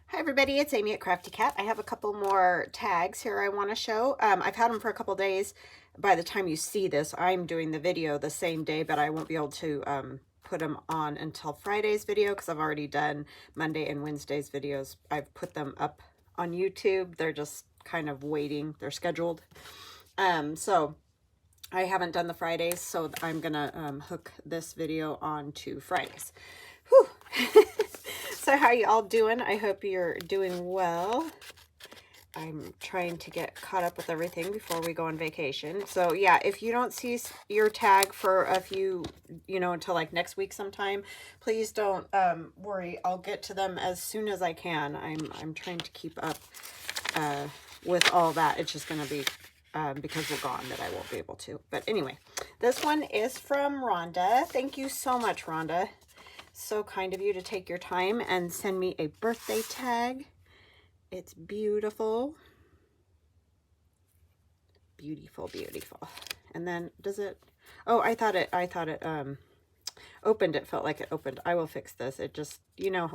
Hi everybody, it's Amy at Crafty Cat. I have a couple more tags here I want to show. I've had them for a couple days. By the time you see this, I'm doing the video the same day, but I won't be able to put them on until Friday's video because I've already done Monday and Wednesday's videos. I've put them up on YouTube. They're just kind of waiting. They're scheduled. So I haven't done the Fridays, so I'm gonna hook this video on to Fridays. Whew. So how you all doing? I hope you're doing well. I'm trying to get caught up with everything before we go on vacation. So yeah, if you don't see your tag for a few, until like next week sometime, please don't worry. I'll get to them as soon as I can. I'm trying to keep up with all that. It's just going to be because we're gone that I won't be able to. But anyway, this one is from Rhonda. Thank you so much, Rhonda. So kind of you to take your time and send me a birthday tag. It's beautiful. Beautiful, beautiful. And then does it, oh, I thought it opened. It felt like it opened. I will fix this. It just,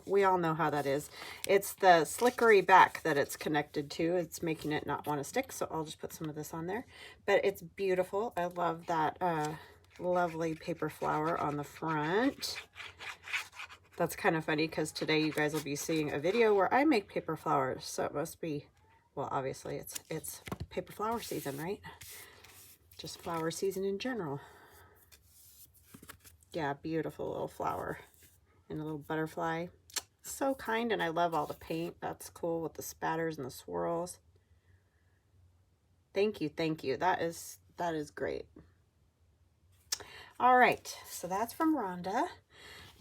we all know how that is. It's the slickery back that it's connected to. It's making it not want to stick. So I'll just put some of this on there, but it's beautiful. I love that lovely paper flower on the front. That's kind of funny because today you guys will be seeing a video where I make paper flowers. So it must be, well, obviously it's paper flower season, right? Just flower season in general. Yeah, beautiful little flower and a little butterfly. So kind, and I love all the paint. That's cool with the spatters and the swirls. Thank you, thank you. That is great. All right, so that's from Rhonda.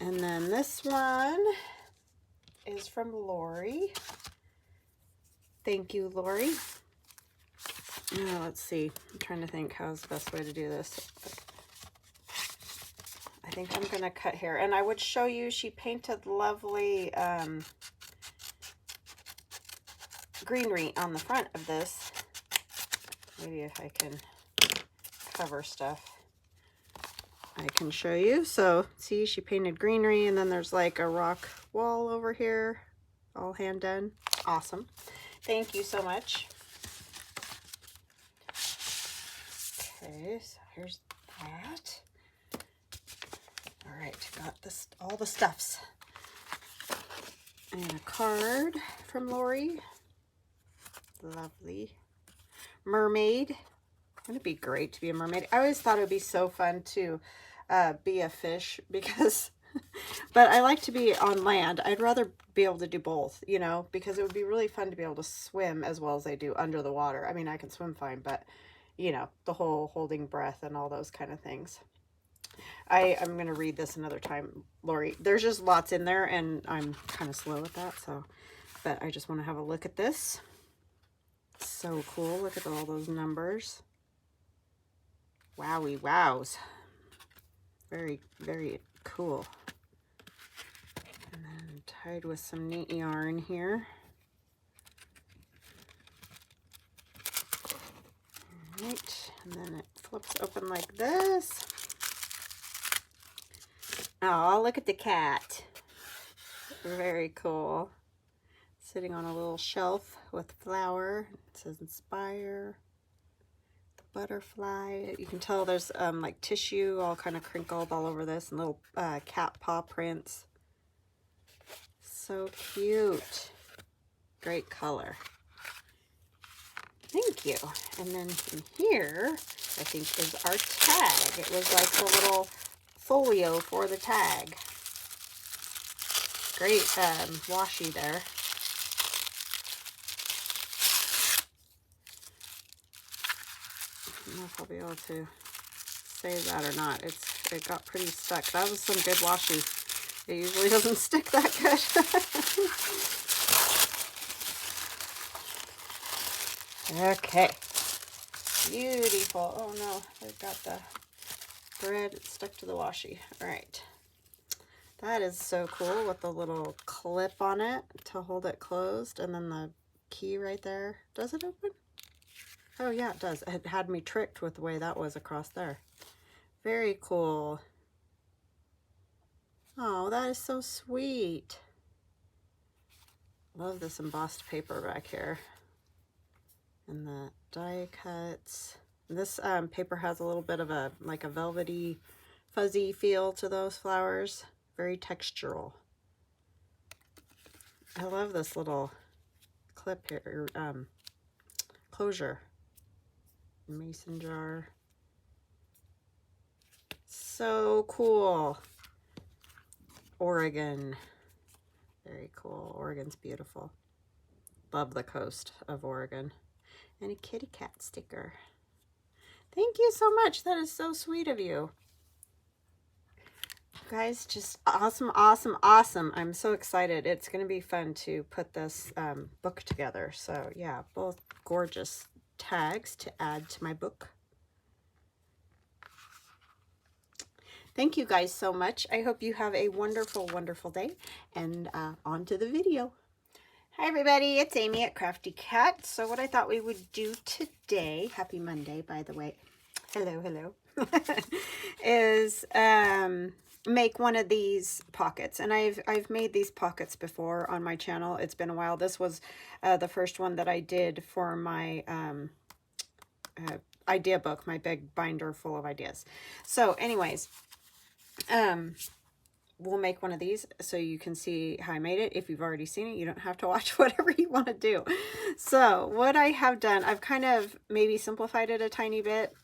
And then this one is from Lori. Thank you, Lori. Now, let's see. I'm trying to think how's the best way to do this. I think I'm going to cut here. And I would show you, she painted lovely greenery on the front of this. Maybe if I can cover stuff, I can show you. So see, she painted greenery, and then there's like a rock wall over here, all hand done. Awesome. Thank you so much. Okay, so here's that. All right, got this, all the stuffs. And a card from Lori. Lovely. Mermaid. Wouldn't it be great to be a mermaid? I always thought it would be so fun to be a fish because, but I like to be on land. I'd rather be able to do both, because it would be really fun to be able to swim as well as I do under the water. I mean, I can swim fine, but the whole holding breath and all those kind of things. I'm going to read this another time, Lori. There's just lots in there and I'm kind of slow at that. So, but I just want to have a look at this. So cool. Look at all those numbers. Wowie wows. Very, very cool. And then tied with some neat yarn here. All right, and then it flips open like this. Oh, look at the cat. Very cool. Sitting on a little shelf with flower. It says inspire. Butterfly. You can tell there's like tissue all kind of crinkled all over this, and little cat paw prints. So cute. Great color. Thank you. And then in here, I think is our tag. It was like the little folio for the tag. Great washi there. I don't know if I'll be able to save that or not. It got pretty stuck. That was some good washi. It usually doesn't stick that good. Okay. Beautiful. Oh no, I got the thread. It's stuck to the washi. All right. That is so cool with the little clip on it to hold it closed, and then the key right there. Does it open? Oh yeah, it does. It had me tricked with the way that was across there. Very cool. Oh, that is so sweet. Love this embossed paper back here. And the die cuts. This paper has a little bit of a, like a velvety, fuzzy feel to those flowers. Very textural. I love this little clip here, closure. Mason jar. So cool. Oregon. Very cool. Oregon's beautiful. Love the coast of Oregon. And a kitty cat sticker. Thank you so much. That is so sweet of you. Guys, just awesome, awesome, awesome. I'm so excited. It's going to be fun to put this book together. So yeah, both gorgeous tags to add to my book. Thank you guys so much. I hope you have a wonderful, wonderful day. And on to the video. Hi everybody, it's Amy at Crafty Cat. So what I thought we would do today, happy Monday by the way, hello, hello, is make one of these pockets. And I've made these pockets before on my channel. It's been a while. This was the first one that I did for my idea book, my big binder full of ideas. So anyways, we'll make one of these so you can see how I made it. If you've already seen it, you don't have to watch whatever you want to do. So what I have done, I've kind of maybe simplified it a tiny bit,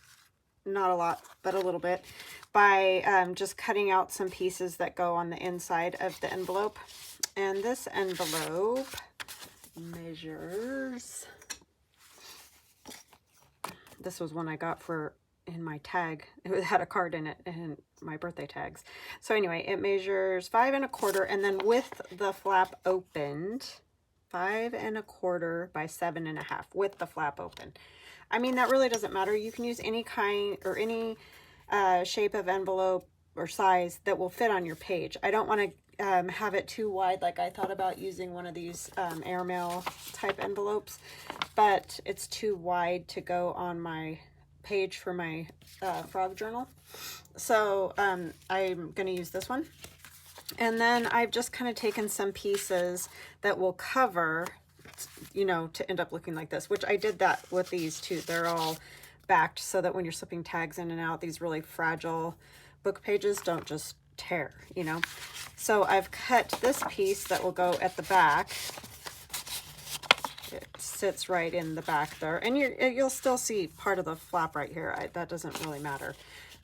not a lot, but a little bit, by just cutting out some pieces that go on the inside of the envelope. And this envelope measures, this was one I got for in my tag. It had a card in it and my birthday tags. So anyway, it measures 5 1/4, and then with the flap opened, 5 1/4 by 7 1/2 with the flap open. I mean, that really doesn't matter. You can use any kind or any shape of envelope or size that will fit on your page. I don't want to have it too wide. Like I thought about using one of these airmail type envelopes, but it's too wide to go on my page for my frog journal. So I'm going to use this one. And then I've just kind of taken some pieces that will cover, you know, to end up looking like this, which I did that with these too. They're all backed so that when you're slipping tags in and out, these really fragile book pages don't just tear, you know. So I've cut this piece that will go at the back. It sits right in the back there, and you'll still see part of the flap right here. That doesn't really matter,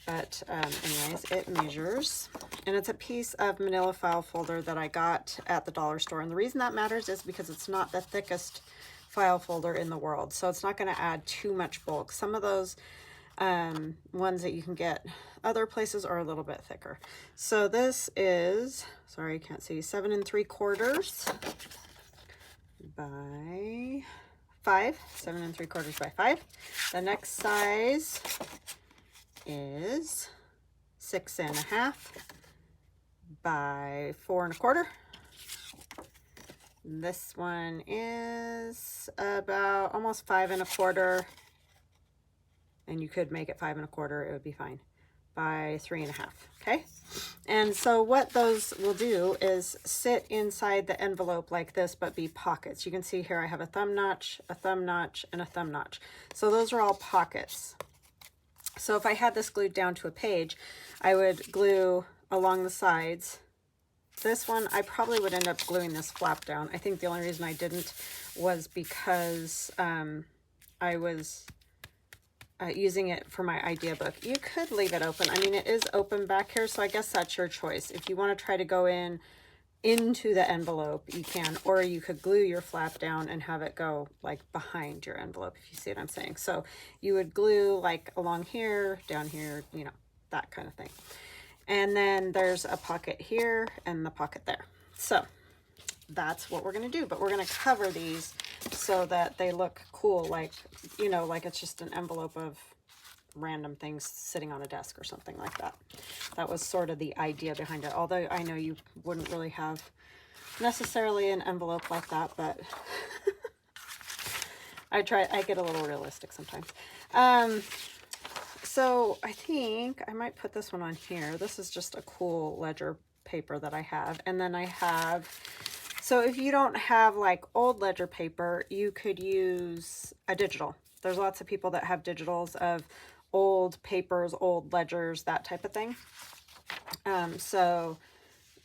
but anyways, it measures, and it's a piece of manila file folder that I got at the dollar store. And the reason that matters is because it's not the thickest file folder in the world, so it's not going to add too much bulk. Some of those ones that you can get other places are a little bit thicker. So this is, sorry, I can't see, 7 3/4 by 5, 7 3/4 by 5. The next size is 6 1/2 by 4 1/4. This one is about almost 5 1/4, and you could make it 5 1/4, it would be fine, by 3 1/2. Okay, and so what those will do is sit inside the envelope like this, but be pockets. You can see here I have a thumb notch, a thumb notch, and a thumb notch. So those are all pockets. So if I had this glued down to a page, I would glue along the sides. This one, I probably would end up gluing this flap down. I think the only reason I didn't was because I was using it for my idea book. You could leave it open. I mean, it is open back here, so I guess that's your choice. If you want to try to go into the envelope, you can, or you could glue your flap down and have it go like behind your envelope, if you see what I'm saying. So you would glue like along here, down here, you know, that kind of thing. And then there's a pocket here and the pocket there. So that's what we're going to do, but we're going to cover these so that they look cool, like, you know, like it's just an envelope of random things sitting on a desk or something like that. That was sort of the idea behind it, although I know you wouldn't really have necessarily an envelope like that, but I get a little realistic sometimes. So I think I might put this one on here. This is just a cool ledger paper that I have, and then I have So if you don't have like old ledger paper, you could use a digital. There's lots of people that have digitals of old papers, old ledgers, that type of thing. So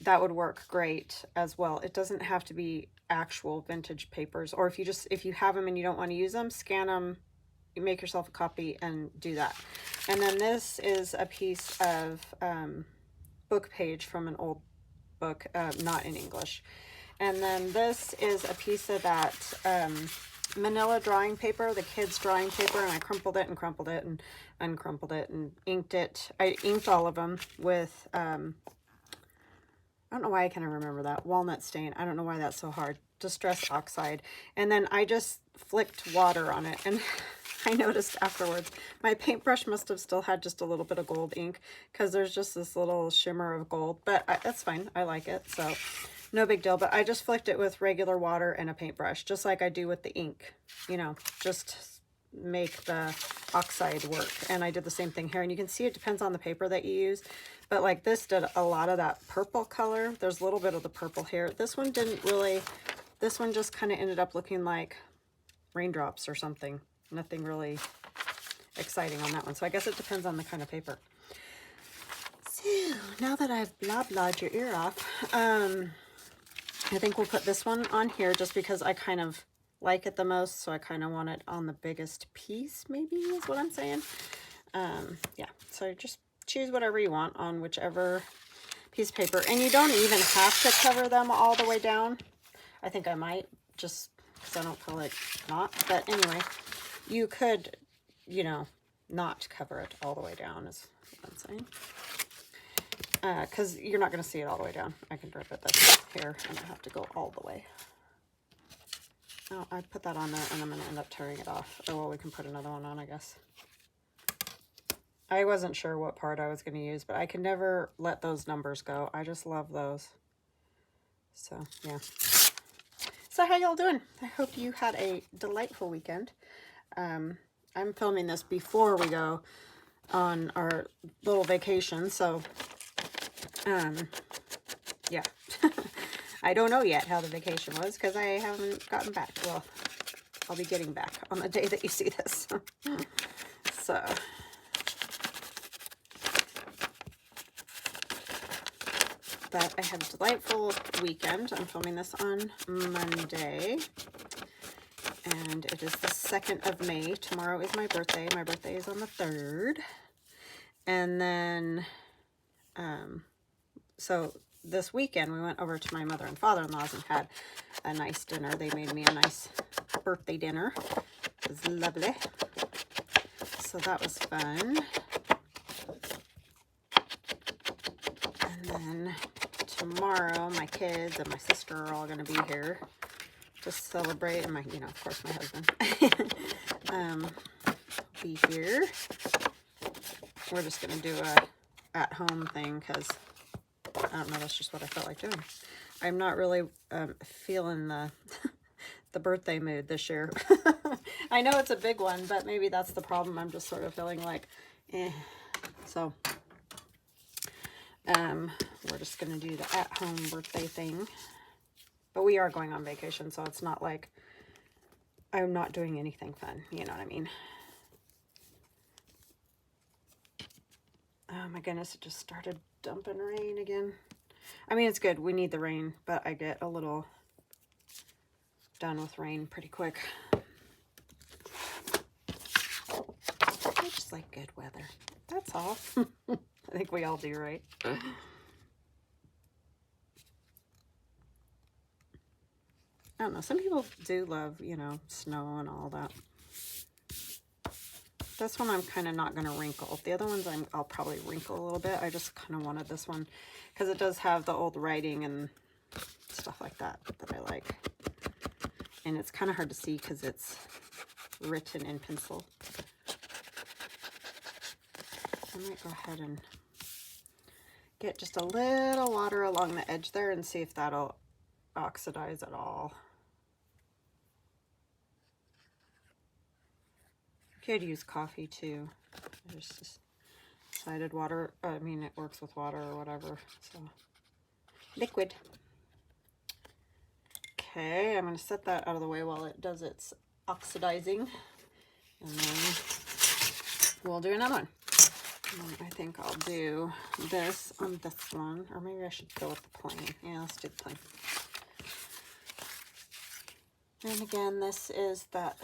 that would work great as well. It doesn't have to be actual vintage papers, or if you have them and you don't want to use them, scan them, you make yourself a copy and do that. And then this is a piece of book page from an old book, not in English. And then this is a piece of that manila drawing paper, the kids drawing paper, and I crumpled it and crumpled it and uncrumpled it and inked it. I inked all of them with I don't know why I can't remember that, walnut stain. I don't know why that's so hard. Distress oxide. And then I just flicked water on it, and I noticed afterwards my paintbrush must have still had just a little bit of gold ink, because there's just this little shimmer of gold, but that's fine. I like it, so no big deal. But I just flicked it with regular water and a paintbrush, just like I do with the ink, you know, just make the oxide work. And I did the same thing here, and you can see it depends on the paper that you use. But like this did a lot of that purple color. There's a little bit of the purple here. This one didn't really, this one just kind of ended up looking like raindrops or something. Nothing really exciting on that one. So I guess it depends on the kind of paper. So now that I've blah-blahed your ear off, I think we'll put this one on here just because I kind of like it the most. So I kind of want it on the biggest piece, maybe is what I'm saying. Yeah, so just choose whatever you want on whichever piece of paper. And you don't even have to cover them all the way down. I think I might, just because I don't feel like not. But anyway, you could, you know, not cover it all the way down is what I'm saying. Because you're not going to see it all the way down. I can rip it this here and I have to go all the way. Oh, I put that on there and I'm going to end up tearing it off. Oh, well, we can put another one on, I guess. I wasn't sure what part I was going to use, but I can never let those numbers go. I just love those. So, yeah. So, how y'all doing? I hope you had a delightful weekend. I'm filming this before we go on our little vacation, so, yeah. I don't know yet how the vacation was because I haven't gotten back. Well, I'll be getting back on the day that you see this. So... But I had a delightful weekend. I'm filming this on Monday. And it is the 2nd of May. Tomorrow is my birthday. My birthday is on the 3rd. And then, so this weekend we went over to my mother and father-in-law's and had a nice dinner. They made me a nice birthday dinner. It was lovely. So that was fun. And then tomorrow, my kids and my sister are all going to be here to celebrate, and my, you know, of course, my husband be here. We're just going to do a at-home thing because I don't know, that's just what I felt like doing. I'm not really feeling the the birthday mood this year. I know it's a big one, but maybe that's the problem. I'm just sort of feeling like, eh. So. We're just going to do the at-home birthday thing. But we are going on vacation, so it's not like I'm not doing anything fun. You know what I mean? Oh my goodness, it just started dumping rain again. I mean, it's good. We need the rain, but I get a little done with rain pretty quick. I just like good weather. That's all. I think we all do, right? I don't know. Some people do love, you know, snow and all that. This one I'm kind of not going to wrinkle. The other ones I'll probably wrinkle a little bit. I just kind of wanted this one because it does have the old writing and stuff like that that I like. And it's kind of hard to see because it's written in pencil. I might go ahead and get just a little water along the edge there and see if that'll oxidize at all. You could use coffee too. There's just decided water. I mean, it works with water or whatever. So liquid. Okay, I'm going to set that out of the way while it does its oxidizing. And then we'll do another one. And I think I'll do this on this one. Or maybe I should go with the plain. Yeah, let's do the plain. And again, this is that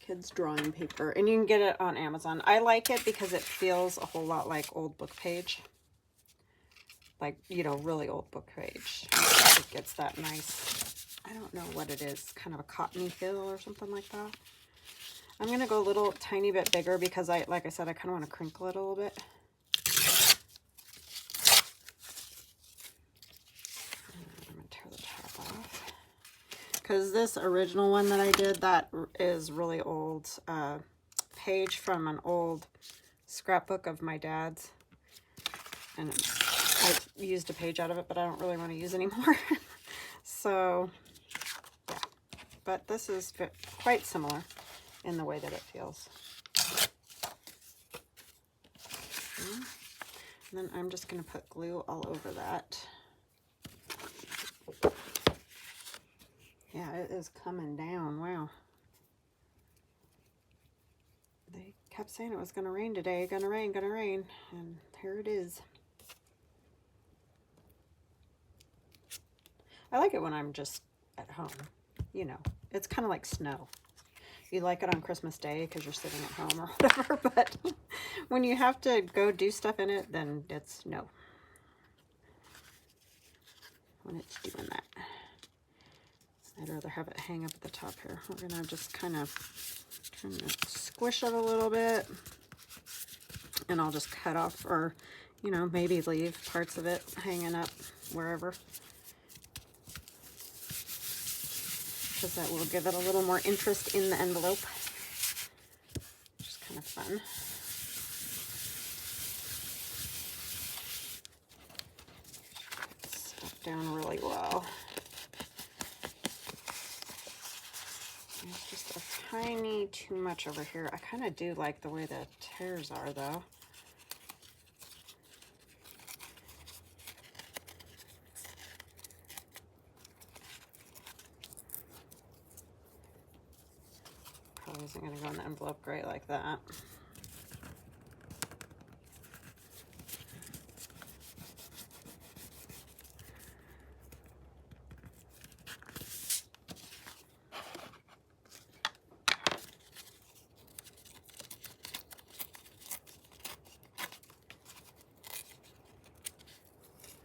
kids drawing paper. And you can get it on Amazon. I like it because it feels a whole lot like old book page. Like, you know, really old book page. It gets that nice, I don't know what it is, kind of a cottony feel or something like that. I'm going to go a little tiny bit bigger because like I said, I kind of want to crinkle it a little bit. I'm going to tear the top off. Because this original one that I did, that is really old page from an old scrapbook of my dad's. And I used a page out of it, but I don't really want to use anymore. So, yeah. But this is quite similar in the way that it feels. And then I'm just going to put glue all over that. Yeah, it is coming down. Wow. They kept saying it was going to rain today. Gonna rain, gonna rain. And here it is. I like it when I'm just at home, you know, it's kind of like snow. You like it on Christmas Day because you're sitting at home or whatever, but when you have to go do stuff in it, then it's no. When it's doing that. I'd rather have it hang up at the top here. We're going to just kind of squish it a little bit, and I'll just cut off, or, you know, maybe leave parts of it hanging up wherever. Because that will give it a little more interest in the envelope. Which is kind of fun. Stuff down really well. There's just a tiny too much over here. I kind of do like the way the tears are, though. Probably isn't going to go in the envelope great like that.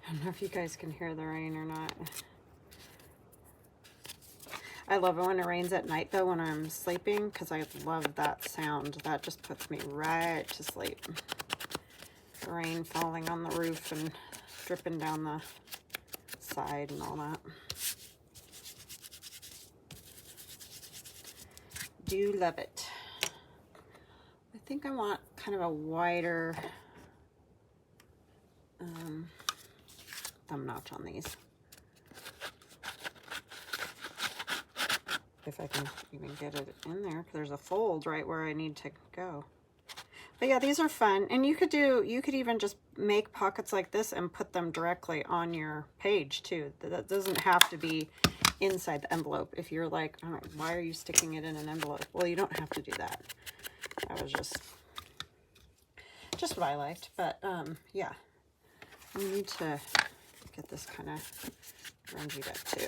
I don't know if you guys can hear the rain or not. I love it when it rains at night, though, when I'm sleeping, because I love that sound. That just puts me right to sleep. The rain falling on the roof and dripping down the side and all that. Do love it. I think I want kind of a wider thumb notch on these. If I can even get it in there, because there's a fold right where I need to go. But yeah, these are fun, and you could even just make pockets like this and put them directly on your page too. That doesn't have to be inside the envelope. If you're like, oh, why are you sticking it in an envelope? Well, you don't have to do that. That was just what I liked. But yeah, we need to get this kind of grungy up too.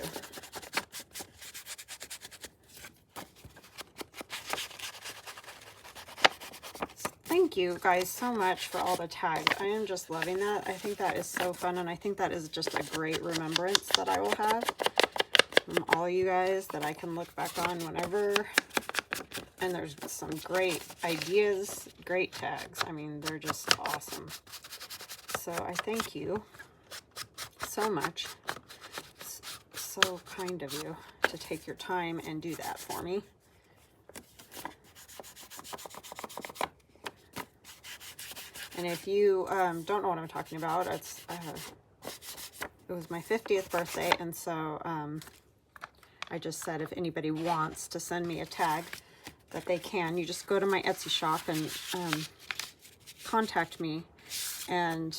Thank you guys so much for all the tags. I am just loving that. I think that is so fun, and I think that is just a great remembrance that I will have from all you guys that I can look back on whenever. And there's some great ideas, great tags. I mean, they're just awesome. So I thank you so much. It's so kind of you to take your time and do that for me. And if you don't know what I'm talking about, it was my 50th birthday, and so I just said if anybody wants to send me a tag, that they can. You just go to my Etsy shop and contact me, and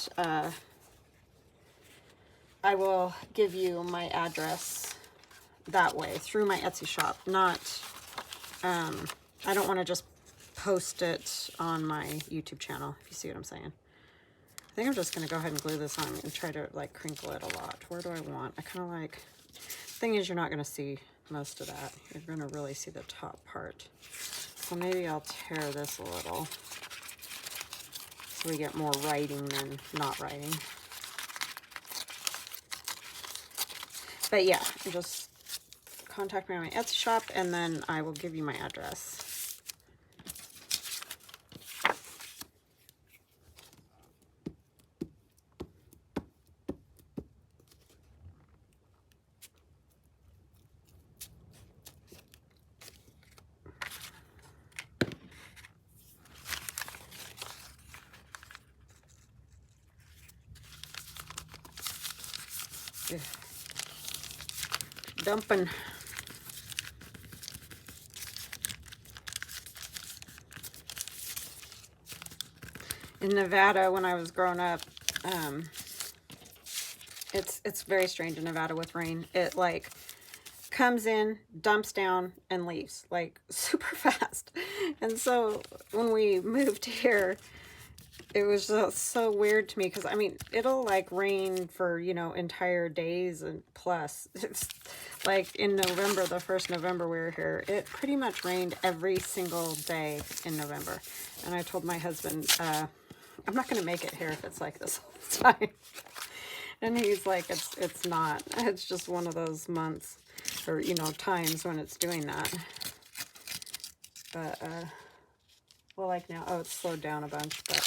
I will give you my address that way, through my Etsy shop, not, I don't want to just post it on my YouTube channel, if you see what I'm saying. I think I'm just going to go ahead and glue this on and try to like crinkle it a lot. Where do I want? I kind of like, thing is, you're not going to see most of that. You're going to really see the top part. So maybe I'll tear this a little so we get more writing than not writing. But yeah, just contact me on my Etsy shop and then I will give you my address. Dumping. In Nevada, when I was growing up, it's very strange in Nevada with rain. It like comes in, dumps down, and leaves like super fast. And so when we moved here, it was just so weird to me because, I mean, it'll like rain for, you know, entire days and plus. It's like in November, the first November we were here, it pretty much rained every single day in November. And I told my husband, I'm not going to make it here if it's like this all the time. And he's like, it's not. It's just one of those months or, you know, times when it's doing that. But, well, like now, oh, it's slowed down a bunch, but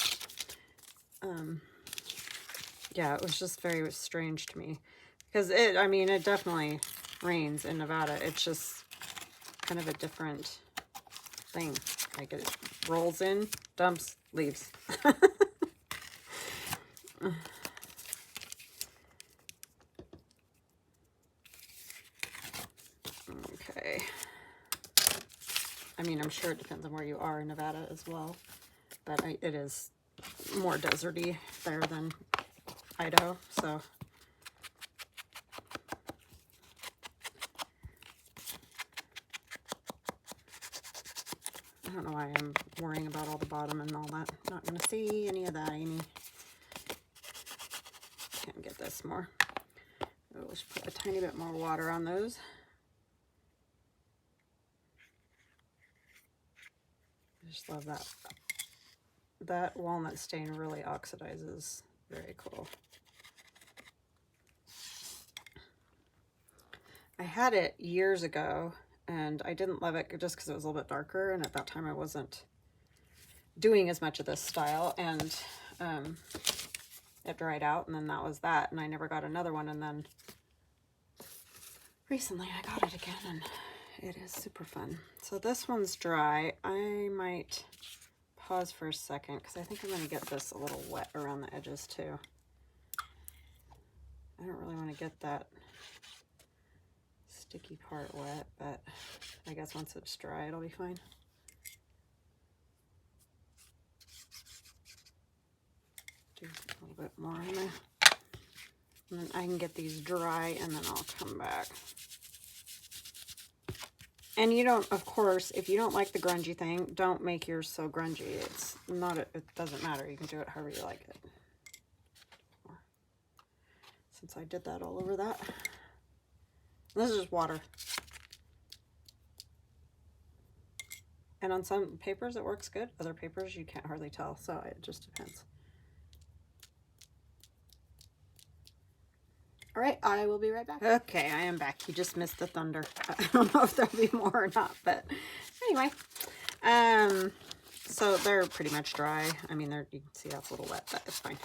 yeah, it was just very strange to me because I mean, it definitely rains in Nevada. It's just kind of a different thing. Like it rolls in, dumps, leaves. Okay. I mean, I'm sure it depends on where you are in Nevada as well, but it is more deserty there than Idaho, so. I don't know why I'm worrying about all the bottom and all that. Not going to see any of that, Amy. Can't get this more. We'll just put a tiny bit more water on those. I just love that. That walnut stain really oxidizes. Very cool. I had it years ago and I didn't love it just because it was a little bit darker, and at that time I wasn't doing as much of this style, and it dried out, and then that was that, and I never got another one. And then recently I got it again and it is super fun. So this one's dry. I might pause for a second because I think I'm going to get this a little wet around the edges too. I don't really want to get that sticky part wet, but I guess once it's dry it'll be fine. Do a little bit more in there. And then I can get these dry and then I'll come back. And you don't, of course, if you don't like the grungy thing, don't make yours so grungy. It's not, it doesn't matter. You can do it however you like it. Since I did that all over that. This is just water. And on some papers it works good. Other papers you can't hardly tell. So it just depends. All right, I will be right back. Okay, I am back. You just missed the thunder. I don't know if there'll be more or not, but anyway. So they're pretty much dry. I mean, you can see that's a little wet, but it's fine.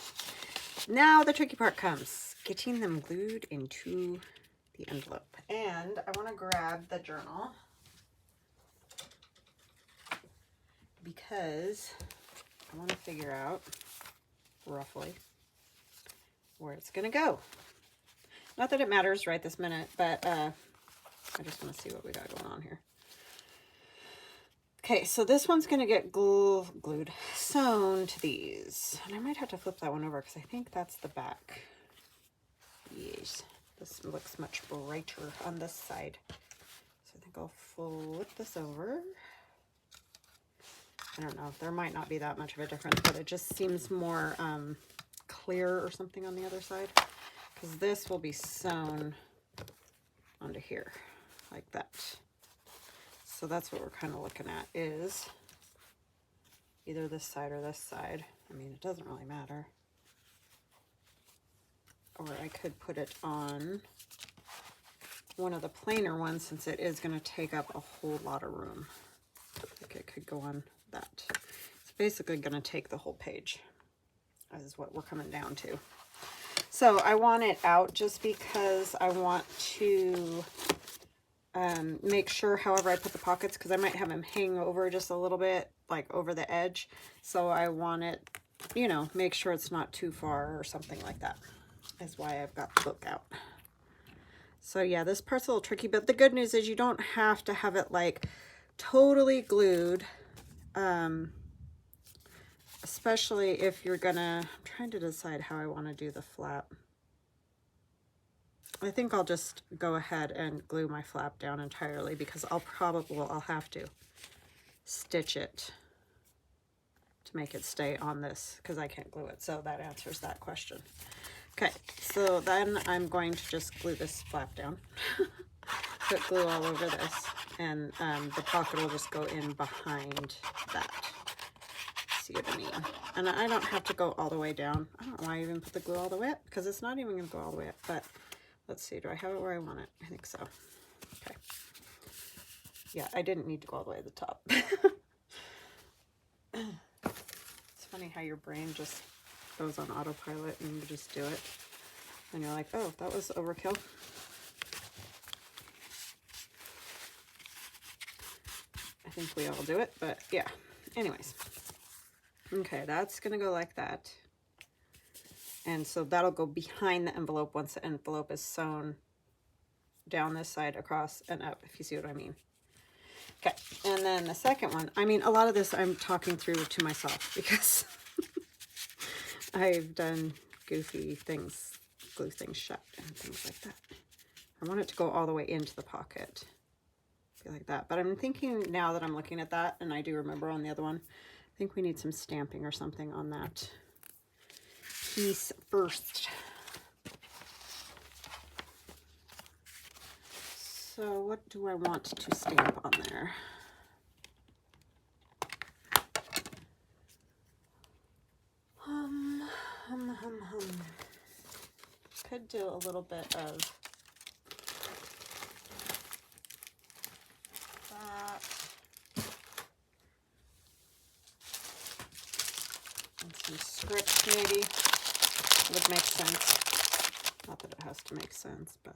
Now the tricky part comes, getting them glued into the envelope. And I want to grab the journal because I want to figure out roughly where it's going to go. Not that it matters right this minute, but I just want to see what we got going on here. Okay, so this one's going to get glued, sewn to these. And I might have to flip that one over because I think that's the back. Yes, This looks much brighter on this side. So I think I'll flip this over. I don't know, there might not be that much of a difference, but it just seems more clear or something on the other side, because this will be sewn onto here like that. So that's what we're kind of looking at, is either this side or this side. I mean, it doesn't really matter. Or I could put it on one of the plainer ones, since it is going to take up a whole lot of room. Like it could go on that. It's basically going to take the whole page, is what we're coming down to. So I want it out just because I want to make sure, however I put the pockets, because I might have them hang over just a little bit, like over the edge. So I want it, you know, make sure it's not too far or something like that. Is why I've got the book out. So yeah, this part's a little tricky, but the good news is you don't have to have it like totally glued. Especially if you're gonna, I'm trying to decide how I want to do the flap. I think I'll just go ahead and glue my flap down entirely, because I'll have to stitch it to make it stay on this, because I can't glue it. So that answers that question. Okay, so then I'm going to just glue this flap down. Put glue all over this, and the pocket will just go in behind that. See what I mean? And I don't have to go all the way down. I don't know why I even put the glue all the way up, because it's not even going to go all the way up. But let's see, do I have it where I want it? I think so. Okay. Yeah, I didn't need to go all the way to the top. It's funny how your brain just goes on autopilot and you just do it. And you're like, oh, that was overkill. I think we all do it, but yeah. Anyways. Okay, that's going to go like that. And so that'll go behind the envelope once the envelope is sewn down this side, across, and up, if you see what I mean. Okay, and then the second one, I mean, a lot of this I'm talking through to myself, because I've done goofy things, glue things shut and things like that. I want it to go all the way into the pocket, like that. But I'm thinking, now that I'm looking at that, and I do remember on the other one, I think we need some stamping or something on that piece first. So what do I want to stamp on there? Could do a little bit of that. And some script maybe would make sense. Not that it has to make sense, but.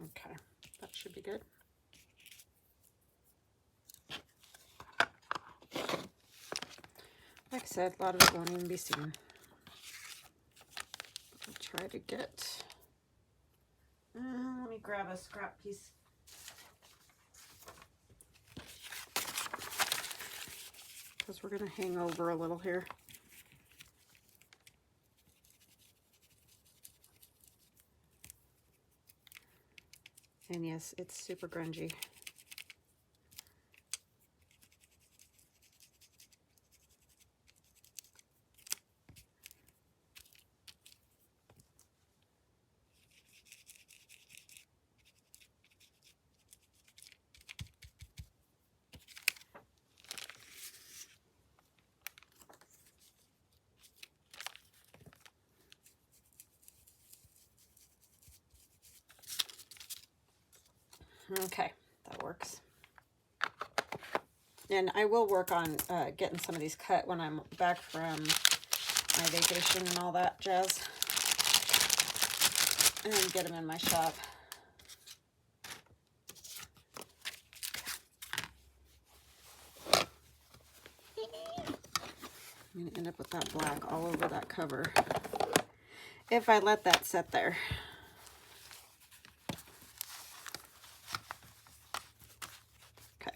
Okay, that should be good. Like I said, a lot of it won't even be seen. I'll try to get, let me grab a scrap piece. Because we're going to hang over a little here. And yes, it's super grungy. Okay, that works. And I will work on getting some of these cut when I'm back from my vacation and all that jazz. And get them in my shop. I'm going to end up with that black all over that cover if I let that sit there. Okay.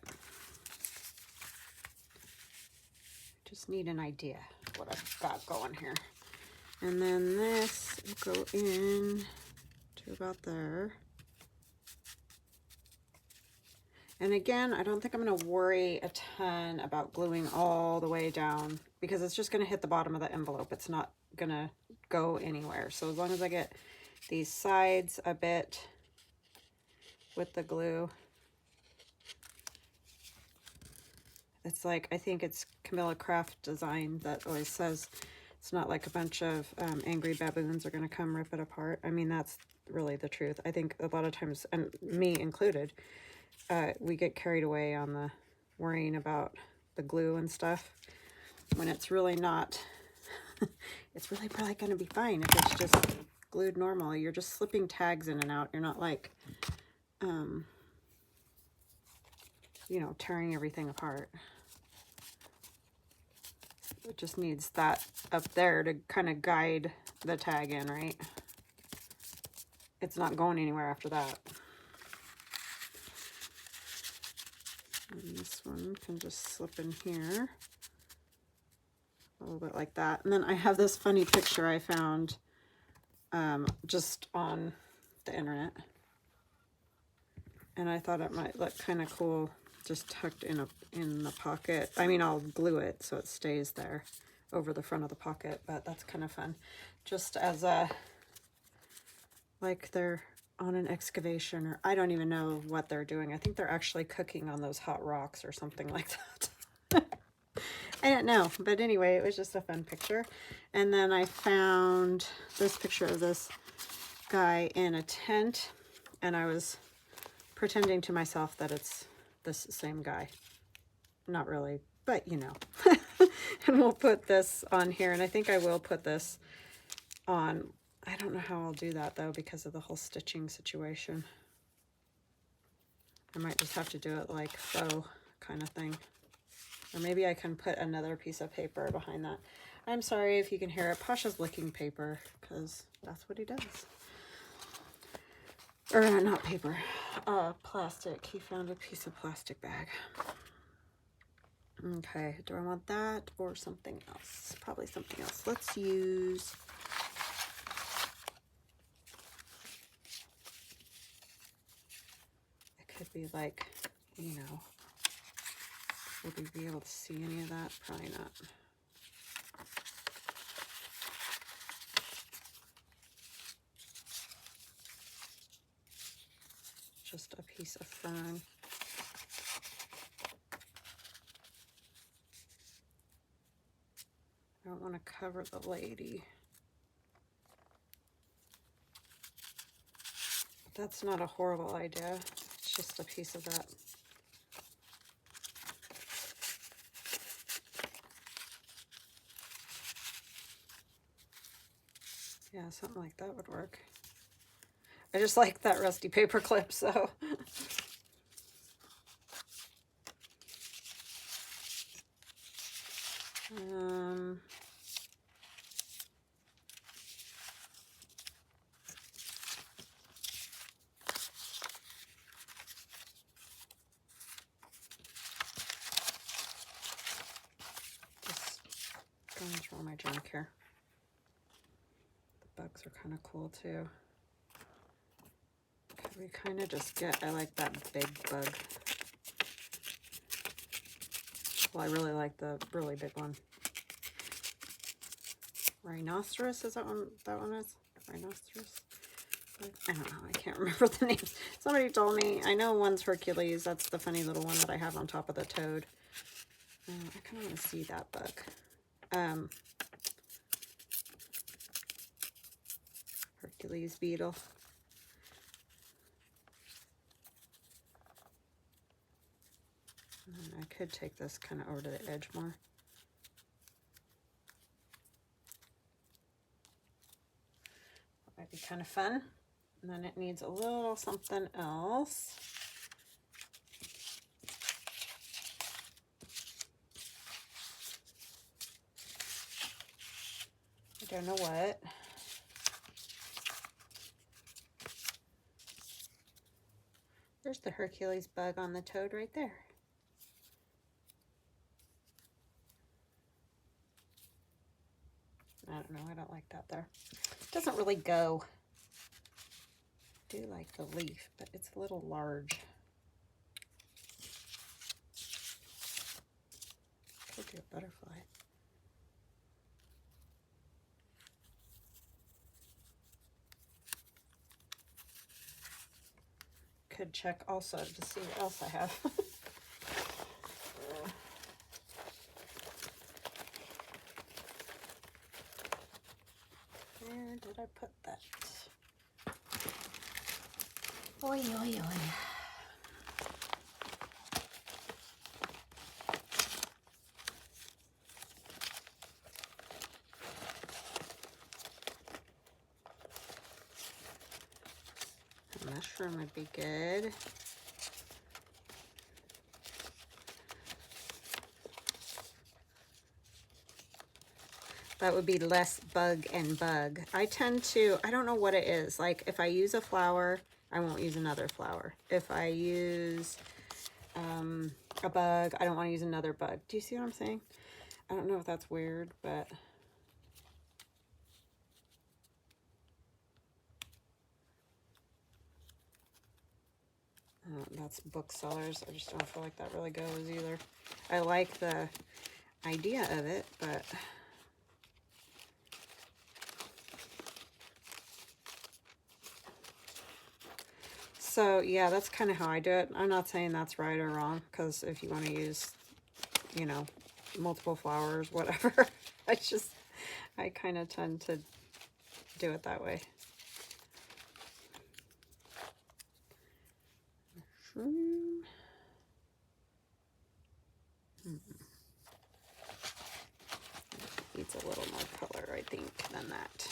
Just need an idea what I've got going here. And then this will go in to about there. And again, I don't think I'm going to worry a ton about gluing all the way down because it's just going to hit the bottom of the envelope. It's not going to go anywhere. So as long as I get these sides a bit with the glue, it's like, I think it's Camilla Craft Design that always says it's not like a bunch of angry baboons are going to come rip it apart. I mean, that's really the truth. I think a lot of times, and me included, we get carried away on the worrying about the glue and stuff when it's really not. It's really probably going to be fine if it's just glued normal. You're just slipping tags in and out. You're not like, you know, tearing everything apart. It just needs that up there to kind of guide the tag in, right? It's not going anywhere after that. And this one can just slip in here a little bit like that. And then I have this funny picture I found just on the internet. And I thought it might look kind of cool just tucked in the pocket. I mean, I'll glue it so it stays there over the front of the pocket, but that's kind of fun. Just as a, like they're on an excavation, or I don't even know what they're doing. I think they're actually cooking on those hot rocks or something like that. I don't know, but anyway, it was just a fun picture. And then I found this picture of this guy in a tent, and I was pretending to myself that it's this same guy. Not really, but you know. And we'll put this on here, and I think I will put this on. I don't know how I'll do that though because of the whole stitching situation. I might just have to do it like faux kind of thing. Or maybe I can put another piece of paper behind that. I'm sorry if you can hear it. Pasha's licking paper because that's what he does. Or not paper, plastic. He found a piece of plastic bag. Okay, do I want that or something else? Probably something else. Let's use... Could be like, you know, would we be able to see any of that? Probably not. Just a piece of fern. I don't want to cover the lady. But that's not a horrible idea. Just a piece of that. Yeah, something like that would work. I just like that rusty paper clip, so. Going through all my junk here. The bugs are kind of cool too. Okay, we kind of just get, I like that big bug. Well, I really like the really big one. Rhinoceros, is that one is? Rhinoceros? I don't know, I can't remember the names. Somebody told me, I know one's Hercules, that's the funny little one that I have on top of the toad. I kind of want to see that bug. Hercules beetle. And I could take this kind of over to the edge more. That might be kind of fun. And then it needs a little something else. I don't know what. There's the Hercules bug on the toad right there. I don't know, I don't like that there. It doesn't really go. I do like the leaf, but it's a little large. Could do a butterfly. Could check also to see what else I have. Where did I put that? Oi, oi, oi. A mushroom would be good. That would be less bug and bug. I tend to, I don't know what it is. Like if I use a flower, I won't use another flower. If I use a bug, I don't want to use another bug. Do you see what I'm saying? I don't know if that's weird, but that's booksellers. I just don't feel like that really goes either. I like the idea of it, but so yeah, that's kind of how I do it. I'm not saying that's right or wrong, because if you want to use, you know, multiple flowers, whatever, I kind of tend to do it that way. Needs a little more color, I think, than that.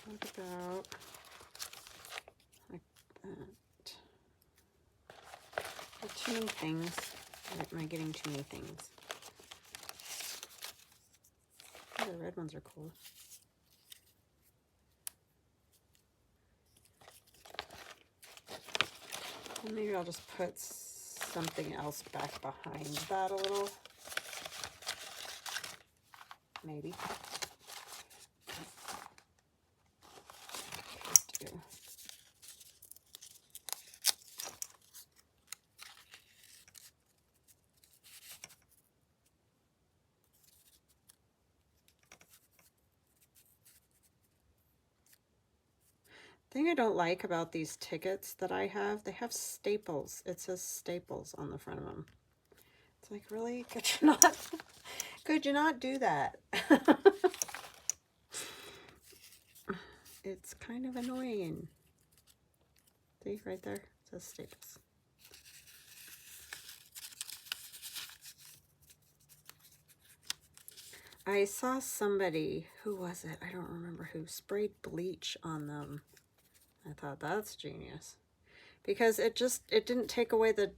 What about like that? Too many things. Am I getting too many things? Oh, the red ones are cool. Well, maybe I'll just put something else back behind that a little. Maybe. Thing I don't like about these tickets that I have, they have staples. It says staples on the front of them. It's like, really? Could you not do that? It's kind of annoying. See, right there? It says staples. I saw somebody, who was it? I don't remember who, sprayed bleach on them. I thought, that's genius. Because it didn't take away the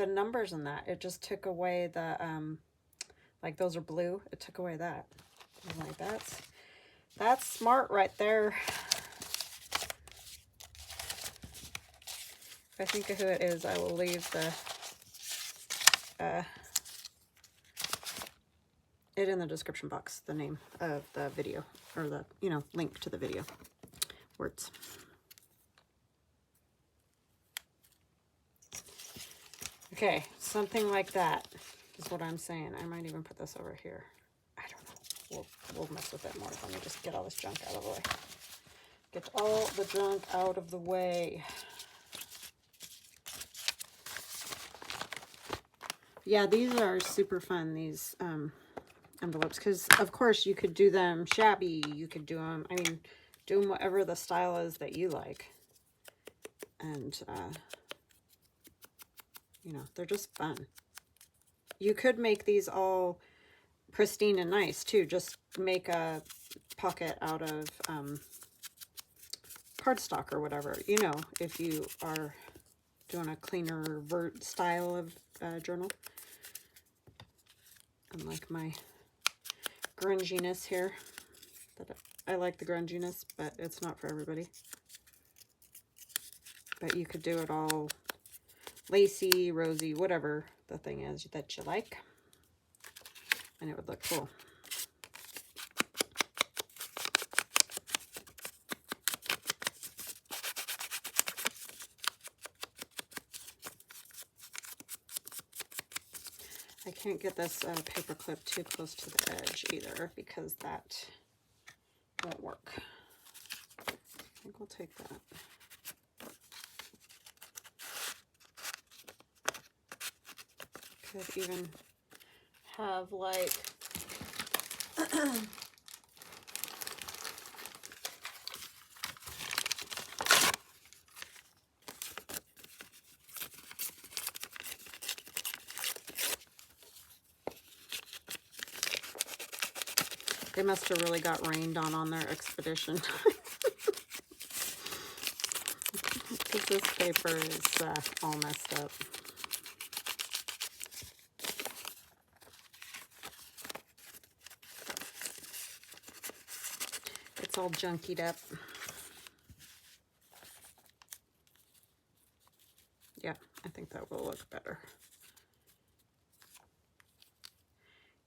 numbers in that. It just took away the, like those are blue. It took away that. I'm like, that's smart right there. If I think of who it is, I will leave it in the description box, the name of the video, or the, you know, link to the video. Words. Okay, something like that is what I'm saying. I might even put this over here. I don't know. We'll mess with it more. Let me just get all this junk out of the way. Get all the junk out of the way. Yeah, these are super fun, these envelopes, because of course you could do them shabby, you could do them, I mean, do them whatever the style is that you like. And, you know, they're just fun. You could make these all pristine and nice too. Just make a pocket out of cardstock or whatever, you know, if you are doing a cleaner style of journal. Unlike my grunginess here. I like the grunginess, but it's not for everybody. But you could do it all lacy, rosy, whatever the thing is that you like. And it would look cool. I can't get this paper clip too close to the edge either, because that won't work. I think we'll take that. Could even have like they must have really got rained on their expedition. Because this paper is all messed up. It's all junkied up. Yeah, I think that will look better.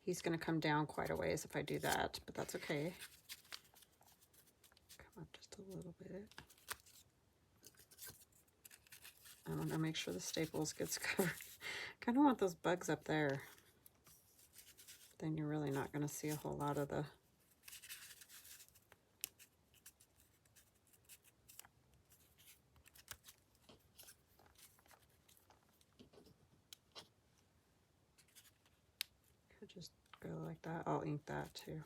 He's going to come down quite a ways if I do that, but that's okay. Come up just a little bit. I want to make sure the staples gets covered. Kind of want those bugs up there. Then you're really not going to see a whole lot of the... Could just go like that. I'll ink that too.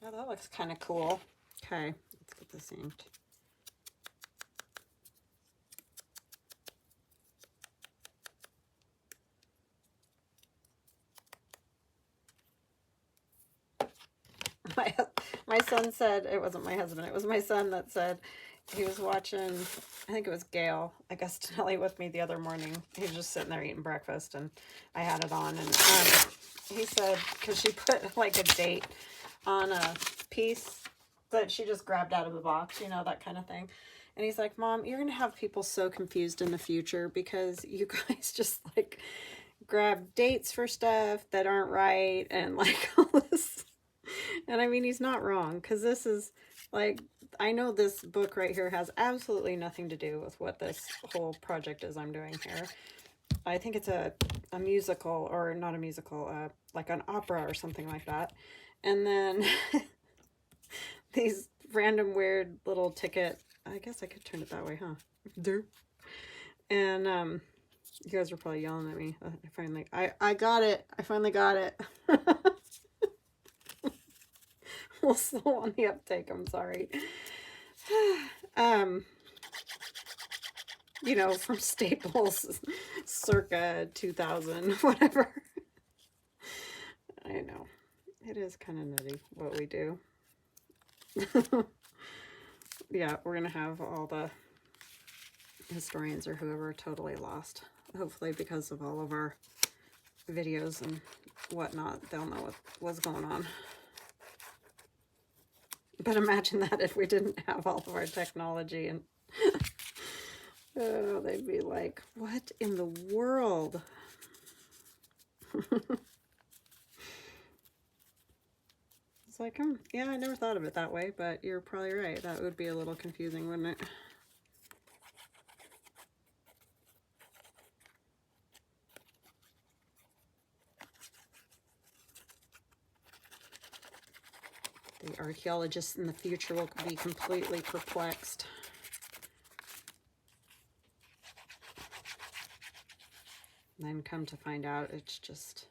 Oh, that looks kind of cool. Okay, let's get this inked. My son said, it wasn't my husband, it was my son that said he was watching, I think it was Gail, I guess, Nelly with me the other morning. He was just sitting there eating breakfast and I had it on, and he said, because she put like a date on a piece that she just grabbed out of the box, you know, that kind of thing. And he's like, Mom, you're going to have people so confused in the future because you guys just like grab dates for stuff that aren't right and like all this. And I mean, he's not wrong, because this is like, I know this book right here has absolutely nothing to do with what this whole project is I'm doing here. I think it's a musical, or not a musical, like an opera or something like that. And then these random weird little ticket, I guess I could turn it that way, huh? And you guys were probably yelling at me. I got it. I finally got it. A little slow on the uptake, I'm sorry. You know, from Staples, circa 2000, whatever. I know. It is kind of nutty what we do. Yeah, we're going to have all the historians or whoever totally lost. Hopefully, because of all of our videos and whatnot, they'll know what was going on. But imagine that if we didn't have all of our technology, and oh, they'd be like, what in the world? It's like, yeah, I never thought of it that way, but you're probably right. That would be a little confusing, wouldn't it? The archaeologists in the future will be completely perplexed. And then come to find out it's just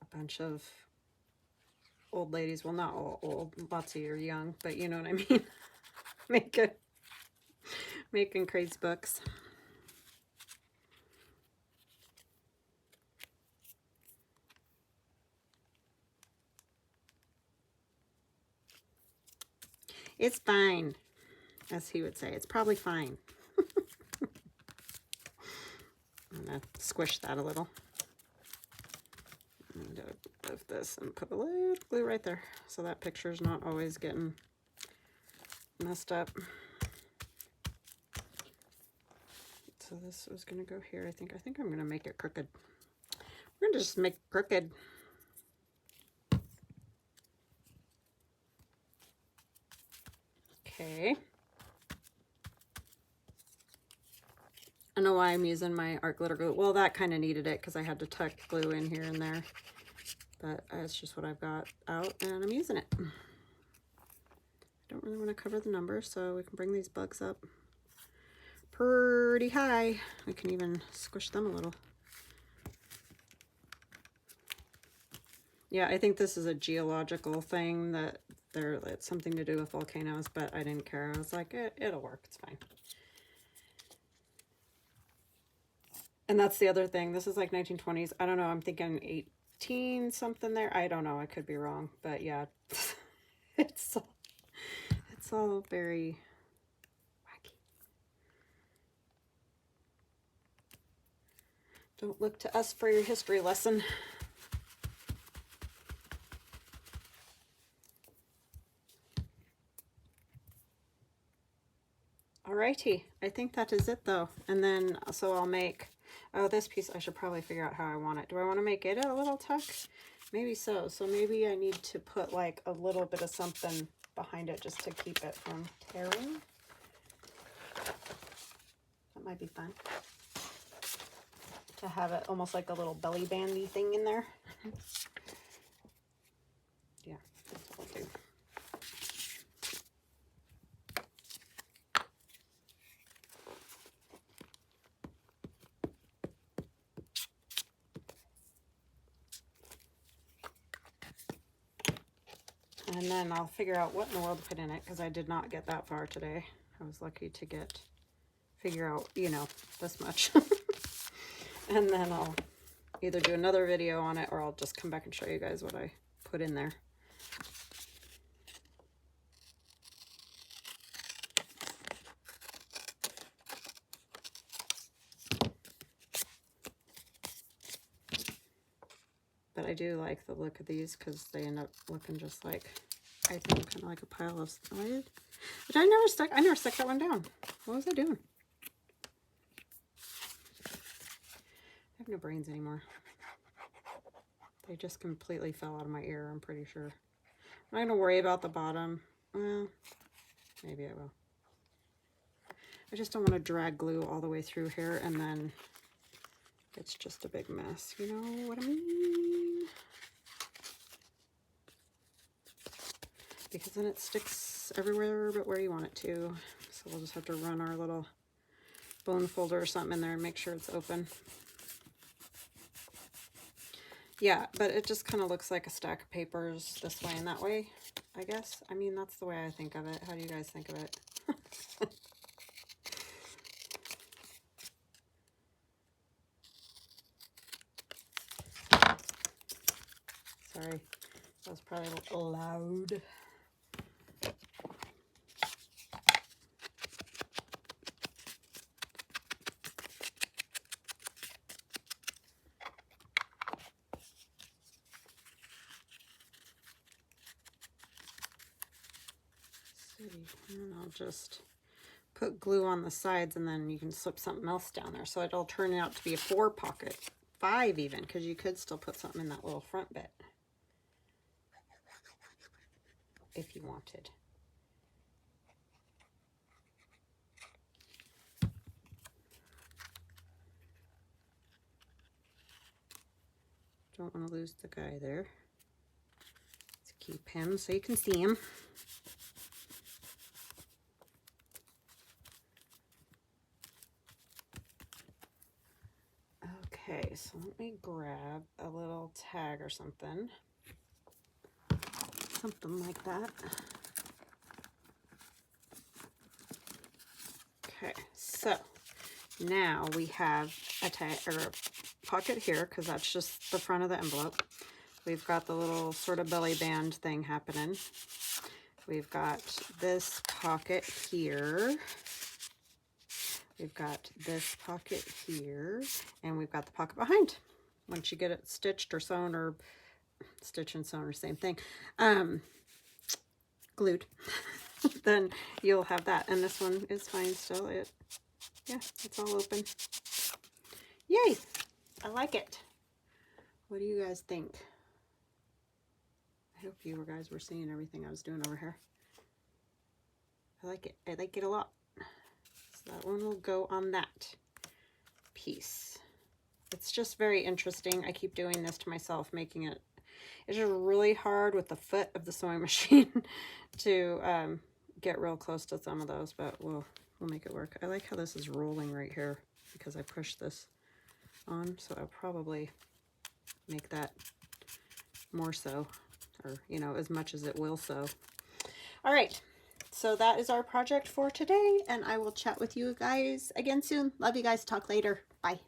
a bunch of old ladies. Well, not all old, lots of you are young, but you know what I mean. Making crazy books. It's fine, as he would say. It's probably fine. I'm going to squish that a little. I'm going to lift this and put a little glue right there so that picture's not always getting messed up. So this was going to go here, I think. I think I'm going to make it crooked. We're going to just make it crooked. Okay. I know why I'm using my art glitter glue. Well, that kind of needed it because I had to tuck glue in here and there. But that's just what I've got out and I'm using it. I don't really want to cover the numbers, so we can bring these bugs up pretty high. We can even squish them a little. Yeah, I think this is a geological thing that it's something to do with volcanoes, but I didn't care. I was like, it'll work. It's fine. And that's the other thing. This is like 1920s. I don't know. I'm thinking 18 something there. I don't know. I could be wrong. But yeah, it's all very wacky. Don't look to us for your history lesson. Alrighty. I think that is it though. And then, so I'll make... Oh, this piece, I should probably figure out how I want it. Do I want to make it a little tuck? Maybe so. So maybe I need to put like a little bit of something behind it just to keep it from tearing. That might be fun. To have it almost like a little belly bandy thing in there. Yeah, that's what I'll do. And then I'll figure out what in the world to put in it because I did not get that far today. I was lucky to figure out, you know, this much. And then I'll either do another video on it or I'll just come back and show you guys what I put in there. But I do like the look of these because they end up looking just like, I think, kind of like a pile of slide. But I never stuck that one down. What was I doing? I have no brains anymore. They just completely fell out of my ear, I'm pretty sure. I'm not going to worry about the bottom. Well, maybe I will. I just don't want to drag glue all the way through here and then it's just a big mess. You know what I mean? Because then it sticks everywhere but where you want it to. So we'll just have to run our little bone folder or something in there and make sure it's open. Yeah, but it just kind of looks like a stack of papers this way and that way, I guess. I mean, that's the way I think of it. How do you guys think of it? Sorry, that was probably a little loud. And I'll just put glue on the sides and then you can slip something else down there. So it'll turn out to be a 4 pocket, 5 even, because you could still put something in that little front bit if you wanted. Don't want to lose the guy there. Let's keep him so you can see him. Okay, so let me grab a little tag or something. Something like that. Okay, so now we have a tag or a pocket here because that's just the front of the envelope. We've got the little sort of belly band thing happening. We've got this pocket here. We've got this pocket here, and we've got the pocket behind. Once you get it stitched or sewn, or stitch and sewn are the same thing, glued, then you'll have that. And this one is fine still. Yeah, it's all open. Yay! I like it. What do you guys think? I hope you guys were seeing everything I was doing over here. I like it. I like it a lot. So that one will go on that piece. It's just very interesting. I keep doing this to myself, making it. It's just really hard with the foot of the sewing machine to get real close to some of those, but we'll make it work. I like how this is rolling right here because I pushed this on, so I'll probably make that more so, or you know, as much as it will sew. All right. So that is our project for today, and I will chat with you guys again soon. Love you guys. Talk later. Bye.